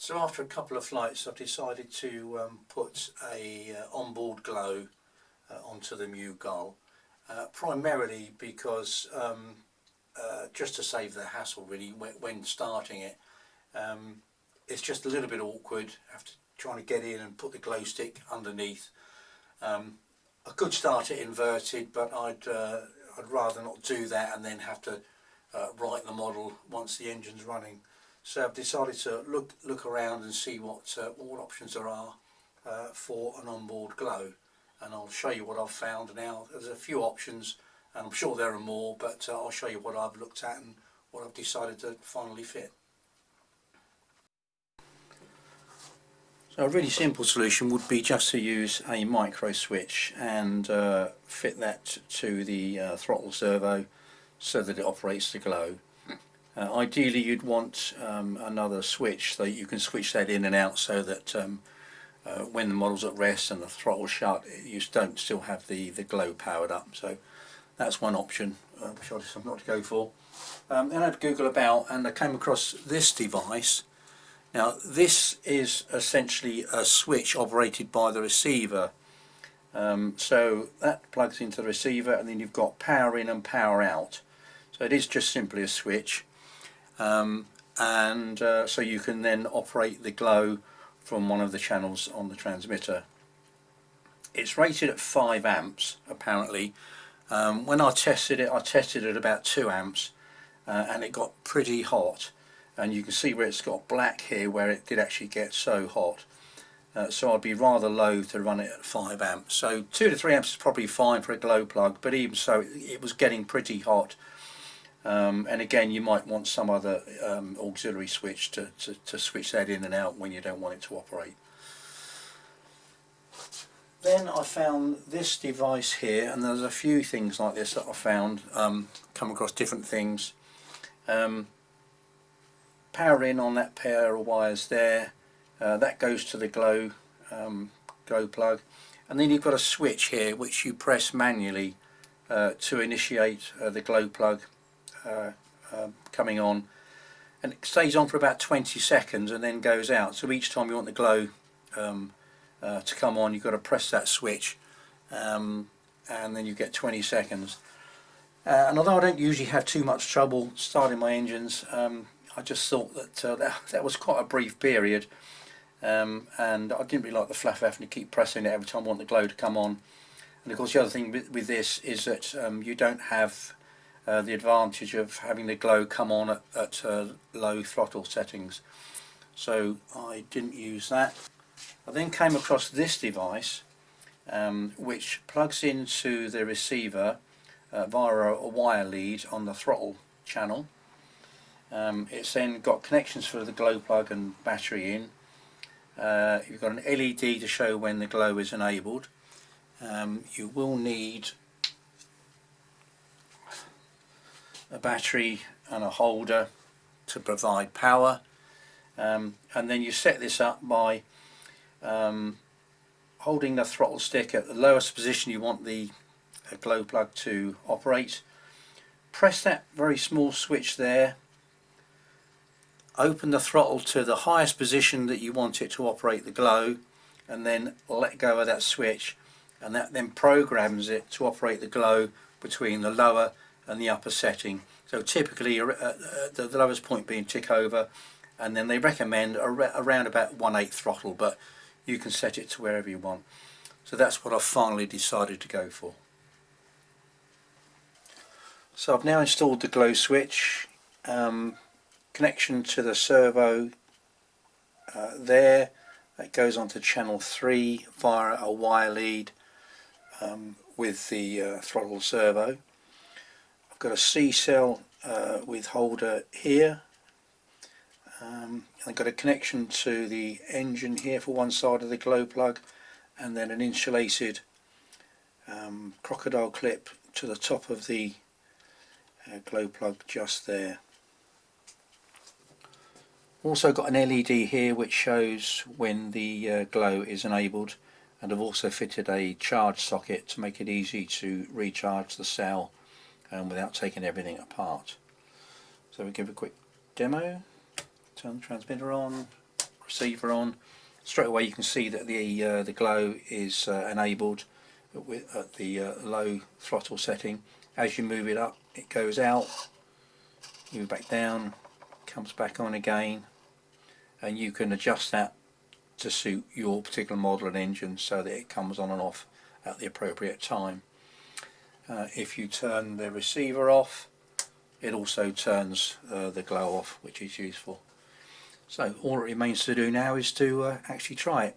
So after a couple of flights I've decided to put a onboard glow onto the Mew Gull, primarily because just to save the hassle really when starting it. It's just a little bit awkward after trying to get in and put the glow stick underneath. I could start it inverted, but I'd rather not do that and then have to write the model once the engine's running. So I've decided to look around and see what options there are for an onboard glow, and I'll show you what I've found now. There's a few options, and I'm sure there are more, but I'll show you what I've looked at and what I've decided to finally fit. So a really simple solution would be just to use a micro switch and fit that to the throttle servo so that it operates the glow. Ideally you'd want another switch so you can switch that in and out, so that when the model's at rest and the throttle's shut, you don't still have the glow powered up. So that's one option which I decided not to go for. Then I had to Google about, and I came across this device. Now this is essentially a switch operated by the receiver. So that plugs into the receiver, and then you've got power in and power out. So it is just simply a switch. So you can then operate the glow from one of the channels on the transmitter. It's rated at 5 amps apparently. When I tested it at about 2 amps, and it got pretty hot, and you can see where it's got black here where it did actually get so hot. So I'd be rather loath to run it at 5 amps. So 2 to 3 amps is probably fine for a glow plug, but even so it was getting pretty hot. And again, you might want some other auxiliary switch to switch that in and out when you don't want it to operate. Then I found this device here, and there's a few things like this that I found, come across different things. Power in on that pair of wires there, that goes to the glow plug, and then you've got a switch here which you press manually to initiate the glow plug coming on, and it stays on for about 20 seconds and then goes out. So each time you want the glow to come on, you've got to press that switch, and then you get 20 seconds. And although I don't usually have too much trouble starting my engines, I just thought that was quite a brief period, and I didn't really like the fluff having to keep pressing it every time I want the glow to come on. And of course the other thing with this is that you don't have the advantage of having the glow come on at low throttle settings, so I didn't use that. I then came across this device which plugs into the receiver via a wire lead on the throttle channel. It's then got connections for the glow plug and battery in. You've got an LED to show when the glow is enabled. You will need a battery and a holder to provide power, and then you set this up by holding the throttle stick at the lowest position you want the glow plug to operate. Press that very small switch there, open the throttle to the highest position that you want it to operate the glow, and then let go of that switch, and that then programs it to operate the glow between the lower and the upper setting. So typically the lowest point being tick over, and then they recommend around about 1/8 throttle, but you can set it to wherever you want. So that's what I've finally decided to go for. So I've now installed the glow switch, connection to the servo there, that goes onto channel 3 via a wire lead with the throttle servo. I've got a C-cell with holder here. I've got a connection to the engine here for one side of the glow plug, and then an insulated crocodile clip to the top of the glow plug just there. Also got an LED here which shows when the glow is enabled, and I've also fitted a charge socket to make it easy to recharge the cell without taking everything apart. So we give a quick demo. Turn the transmitter on, receiver on, straight away you can see that the glow is enabled at the low throttle setting. As you move it up, it goes out, move back down, comes back on again, and you can adjust that to suit your particular model and engine so that it comes on and off at the appropriate time. If you turn the receiver off, it also turns the glow off, which is useful. So all it remains to do now is to actually try it.